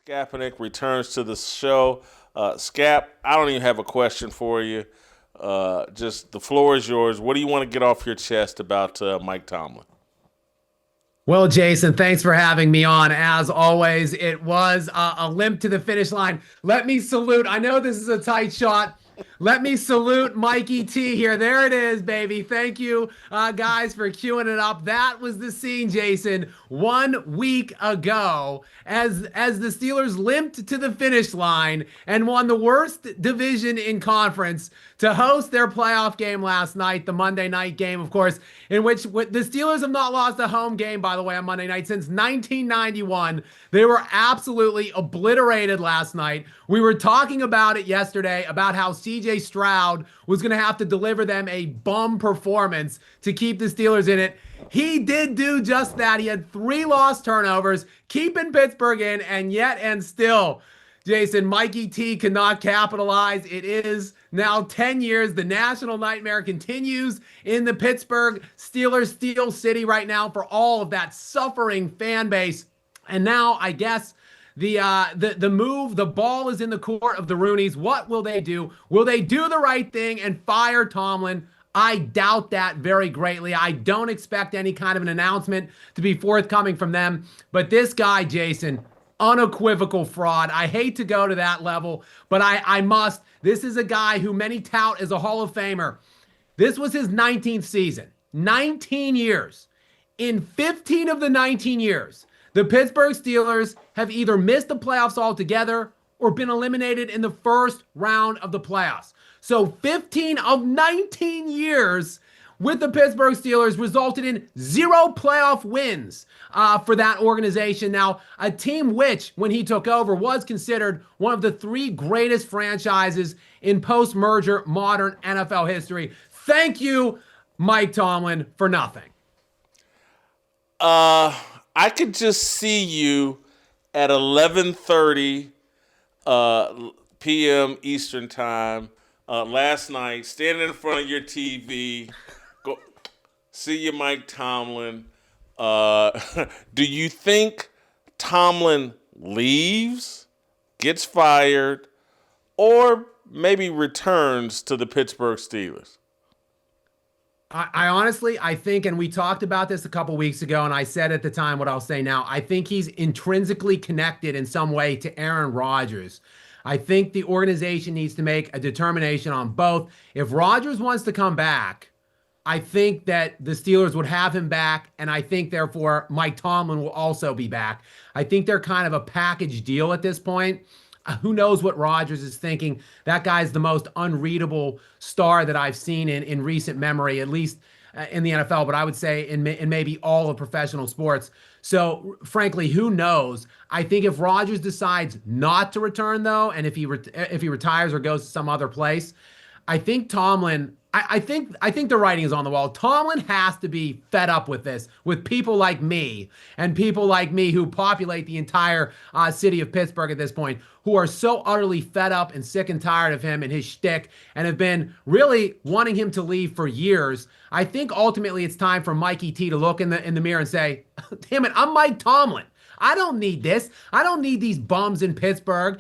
Skapanik returns to the show. Scap, I don't even have a question for you. Just the floor is yours. What do you want to get off your chest about Mike Tomlin? Well, Jason, thanks for having me on. As always, it was a limp to the finish line. Let me salute. I know this is a tight shot. Let me salute Mikey T here. There it is, baby. Thank you, guys, for queuing it up. That was the scene, Jason, 1 week ago as the Steelers limped to the finish line and won the worst division in conference to host their playoff game last night, the Monday night game, of course, in which the Steelers have not lost a home game, by the way, on Monday night since 1991. They were absolutely obliterated last night. We were talking about it yesterday, about how CJ Stroud was going to have to deliver them a bum performance to keep the Steelers in it. He did do just that. He had 3 lost turnovers, keeping Pittsburgh in, and yet and still, Jason, Mikey T cannot capitalize. It is now 10 years. The national nightmare continues in the Pittsburgh Steelers Steel City right now for all of that suffering fan base. And now, I guess, the ball is in the court of the Rooneys. What will they do? Will they do the right thing and fire Tomlin? I doubt that very greatly. I don't expect any kind of an announcement to be forthcoming from them. But this guy, Jason, unequivocal fraud. I hate to go to that level, but I must. This is a guy who many tout as a Hall of Famer. This was his 19th season. 19 years. In 15 of the 19 years, the Pittsburgh Steelers have either missed the playoffs altogether or been eliminated in the first round of the playoffs. So 15 of 19 years with the Pittsburgh Steelers resulted in 0 playoff wins for that organization. Now, a team which, when he took over, was considered one of the 3 greatest franchises in post-merger modern NFL history. Thank you, Mike Tomlin, for nothing. I could just see you at 11:30 p.m. Eastern Time last night, standing in front of your TV. Go see you, Mike Tomlin. Do you think Tomlin leaves, gets fired, or maybe returns to the Pittsburgh Steelers? I honestly, I think, and we talked about this a couple weeks ago, and I said at the time what I'll say now, I think he's intrinsically connected in some way to Aaron Rodgers. I think the organization needs to make a determination on both. If Rodgers wants to come back, I think that the Steelers would have him back, and I think, therefore, Mike Tomlin will also be back. I think they're kind of a package deal at this point. Who knows what Rodgers is thinking? That guy's the most unreadable star that I've seen in recent memory, at least in the NFL, but I would say in maybe all of professional sports. So, frankly, who knows? I think if Rodgers decides not to return, though, and if he retires or goes to some other place, I think Tomlin. I think the writing is on the wall. Tomlin has to be fed up with this, with people like me and people like me who populate the entire city of Pittsburgh at this point, who are so utterly fed up and sick and tired of him and his shtick and have been really wanting him to leave for years. I think ultimately it's time for Mikey T to look in the mirror and say, damn it, I'm Mike Tomlin. I don't need this. I don't need these bums in Pittsburgh,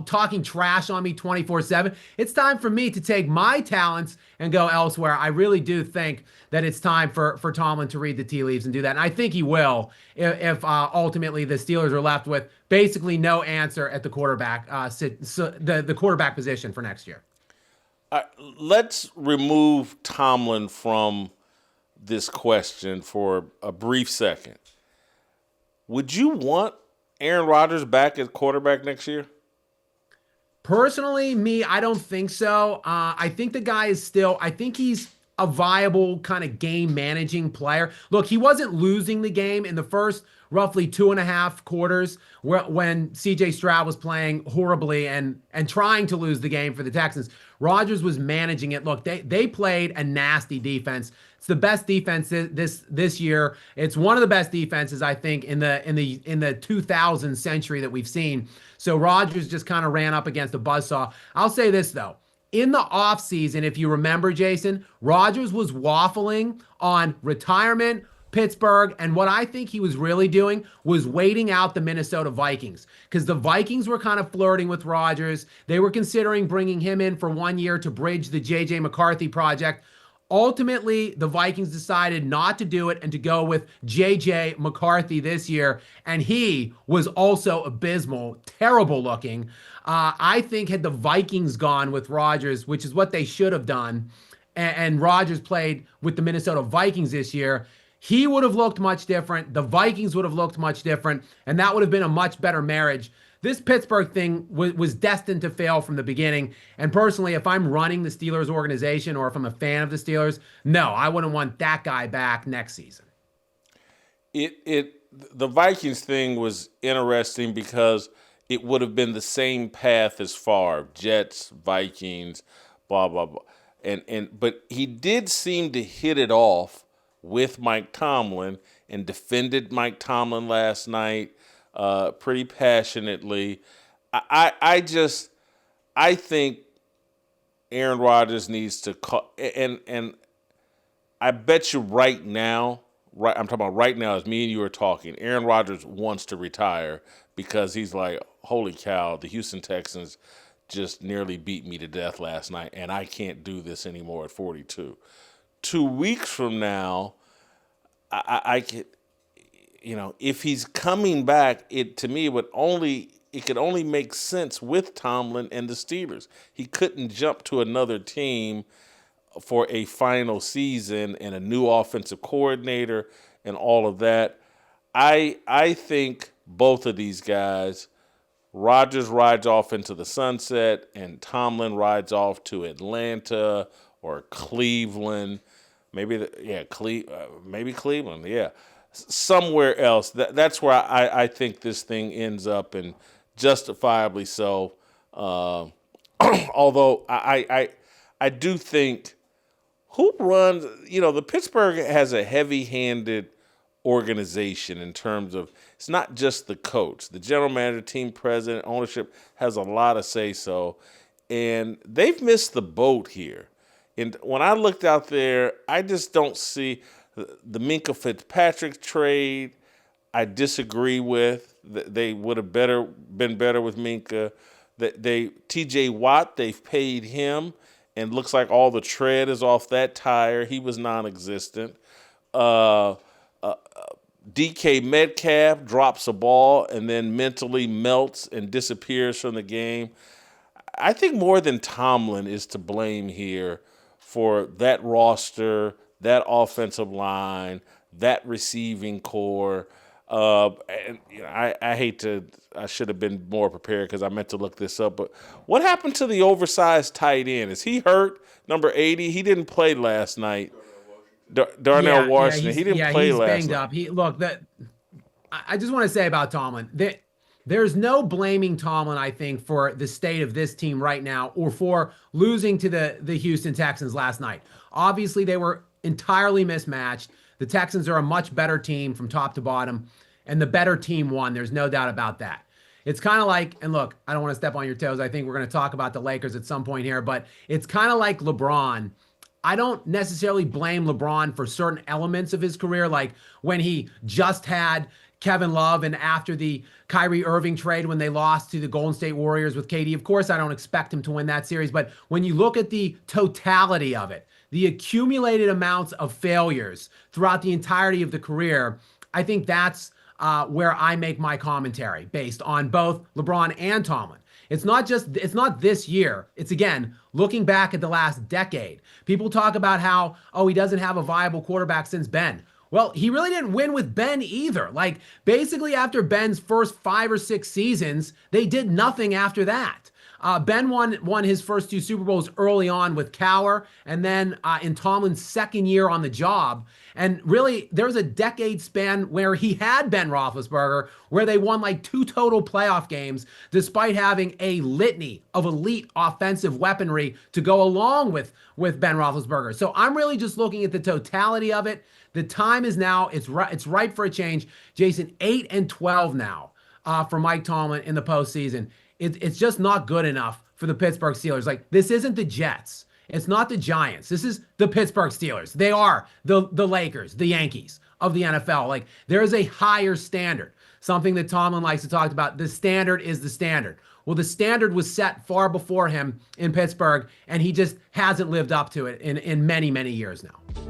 talking trash on me 24/7. It's time for me to take my talents and go elsewhere. I really do think that it's time for Tomlin to read the tea leaves and do that. And I think he will if ultimately the Steelers are left with basically no answer at the quarterback, the quarterback position for next year. Let's remove Tomlin from this question for a brief second. Would you want Aaron Rodgers back as quarterback next year? Personally, I don't think so. I think the guy is I think he's a viable kind of game managing player. Look, he wasn't losing the game in the first roughly 2.5 quarters when CJ Stroud was playing horribly and trying to lose the game for the Texans. Rodgers was managing it. Look, they played a nasty defense. It's the best defense this year. It's one of the best defenses, I think, in the 2000 century that we've seen. So Rodgers just kind of ran up against a buzzsaw. I'll say this, though. In the offseason, if you remember, Jason, Rodgers was waffling on retirement, Pittsburgh. And what I think he was really doing was waiting out the Minnesota Vikings, because the Vikings were kind of flirting with Rodgers. They were considering bringing him in for 1 year to bridge the J.J. McCarthy project. Ultimately, the Vikings decided not to do it and to go with J.J. McCarthy this year. And he was also abysmal, terrible looking. I think had the Vikings gone with Rodgers, which is what they should have done, and Rodgers played with the Minnesota Vikings this year, he would have looked much different. The Vikings would have looked much different, and that would have been a much better marriage. This Pittsburgh thing was destined to fail from the beginning. And personally, if I'm running the Steelers organization or if I'm a fan of the Steelers, no, I wouldn't want that guy back next season. The Vikings thing was interesting because it would have been the same path as Favre, Jets, Vikings, blah blah blah, but he did seem to hit it off with Mike Tomlin and defended Mike Tomlin last night pretty passionately. I think Aaron Rodgers needs to call, and I bet you right now, I'm talking about right now as me and you are talking, Aaron Rodgers wants to retire because he's like, holy cow, the Houston Texans just nearly beat me to death last night, and I can't do this anymore at 42. 2 weeks from now, I could, if he's coming back, it could only make sense with Tomlin and the Steelers. He couldn't jump to another team for a final season and a new offensive coordinator and all of that. I think both of these guys, Rodgers rides off into the sunset and Tomlin rides off to Atlanta or Cleveland, maybe Cleveland, yeah, somewhere else. That's where I think this thing ends up, and justifiably so. Although I do think who runs, the Pittsburgh has a heavy-handed organization in terms of, it's not just the coach. The general manager, team president, ownership has a lot of say-so, and they've missed the boat here. And when I looked out there, I just don't see the Minkah Fitzpatrick trade. I disagree with. They would have been better with Minkah. T.J. Watt, they've paid him, and looks like all the tread is off that tire. He was non-existent. DK Metcalf drops a ball and then mentally melts and disappears from the game. I think more than Tomlin is to blame here for that roster, that offensive line, that receiving core. I should have been more prepared because I meant to look this up. But what happened to the oversized tight end? Is he hurt? Number 80? He didn't play last night. Darnell Washington. He didn't play last night. He's banged up. I just want to say about Tomlin that there's no blaming Tomlin, I think, for the state of this team right now or for losing to the Houston Texans last night. Obviously, they were entirely mismatched. The Texans are a much better team from top to bottom, and the better team won. There's no doubt about that. It's kind of like, and look, I don't want to step on your toes. I think we're going to talk about the Lakers at some point here, but it's kind of like LeBron. I don't necessarily blame LeBron for certain elements of his career, like when he just had Kevin Love and after the Kyrie Irving trade when they lost to the Golden State Warriors with KD. Of course, I don't expect him to win that series, but when you look at the totality of it, the accumulated amounts of failures throughout the entirety of the career, I think that's where I make my commentary based on both LeBron and Tomlin. It's not this year. It's, again, looking back at the last decade. People talk about how, he doesn't have a viable quarterback since Ben. Well, he really didn't win with Ben either. Like, basically after Ben's first 5 or 6 seasons, they did nothing after that. Ben won his first 2 Super Bowls early on with Cowher, and then in Tomlin's second year on the job. And really, there was a decade span where he had Ben Roethlisberger, where they won like 2 total playoff games, despite having a litany of elite offensive weaponry to go along with Ben Roethlisberger. So I'm really just looking at the totality of it. The time is now. It's ripe for a change. Jason, 8-12 now for Mike Tomlin in the postseason. It's just not good enough for the Pittsburgh Steelers. Like, this isn't the Jets. It's not the Giants. This is the Pittsburgh Steelers. They are the Lakers, the Yankees of the NFL. Like, there is a higher standard, something that Tomlin likes to talk about. The standard is the standard. Well, the standard was set far before him in Pittsburgh, and he just hasn't lived up to it in many, many years now.